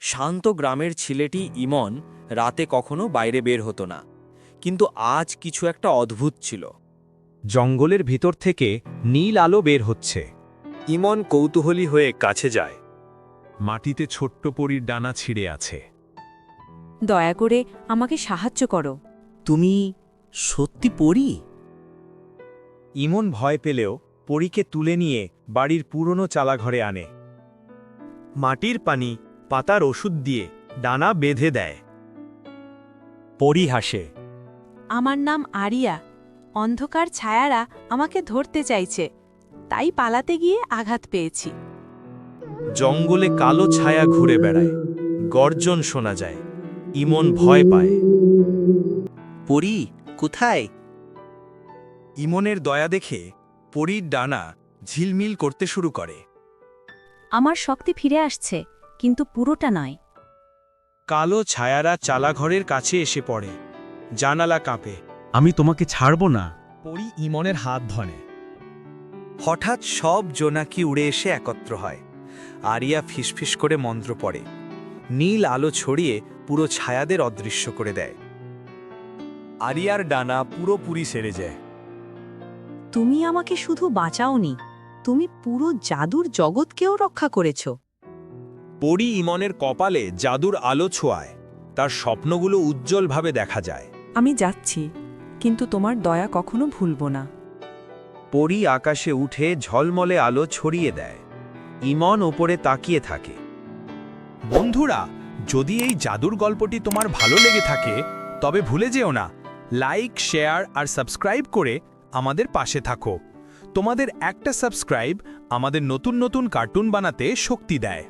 শান্ত গ্রামের ছেলেটি ইমন রাতে কখনো বাইরে বের হতো না, কিন্তু আজ কিছু একটা অদ্ভুত ছিল। জঙ্গলের ভিতর থেকে নীল আলো বের হচ্ছে। ইমন কৌতূহলী হয়ে কাছে যায়। মাটিতে ছোট্ট পরীর ডানা ছিঁড়ে আছে। দয়া করে আমাকে সাহায্য করো। তুমি সত্যি পড়ি? ইমন ভয় পেলেও পরীকে তুলে নিয়ে বাড়ির পুরনো চালাঘরে আনে। মাটির পানি, পাতার ওষুধ দিয়ে ডানা বেঁধে দেয়। পরী হাসে। আমার নাম আরিয়া। অন্ধকার ছায়ারা আমাকে ধরতে চাইছে, তাই পালাতে গিয়ে আঘাত পেয়েছি। জঙ্গলে কালো ছায়া ঘুরে বেড়ায়, গর্জন শোনা যায়। ইমন ভয় পায়। পড়ি কোথায়? ইমনের দয়া দেখে পরীর ডানা ঝিলমিল করতে শুরু করে। আমার শক্তি ফিরে আসছে, কিন্তু পুরোটা নয়। কালো ছায়ারা চালাঘরের কাছে এসে পড়ে। জানালা কাঁপে। আমি তোমাকে ছাড়ব না। পরী ইমনের হাত ধরে। হঠাৎ সব জোনাকি উড়ে এসে একত্র হয়। আরিয়া ফিসফিস করে মন্ত্র পড়ে। নীল আলো ছড়িয়ে পুরো ছায়াদের অদৃশ্য করে দেয়। আরিয়ার ডানা পুরোপুরি সেরে যায়। তুমি আমাকে শুধু বাঁচাওনি, তুমি পুরো জাদুর জগৎকেও রক্ষা করেছ। পরী ইমনের কপালে জাদুর আলো ছোঁয়ায়। তার স্বপ্নগুলো উজ্জ্বলভাবে দেখা যায়। আমি যাচ্ছি, কিন্তু তোমার দয়া কখনো ভুলব না। পরী আকাশে উঠে ঝলমলে আলো ছড়িয়ে দেয়। ইমন ওপরে তাকিয়ে থাকে। বন্ধুরা, যদি এই জাদুর গল্পটি তোমার ভালো লেগে থাকে, তবে ভুলে যেও না, লাইক, শেয়ার আর সাবস্ক্রাইব করে আমাদের পাশে থাকো। তোমাদের একটা সাবস্ক্রাইব আমাদের নতুন নতুন কার্টুন বানাতে শক্তি দেয়।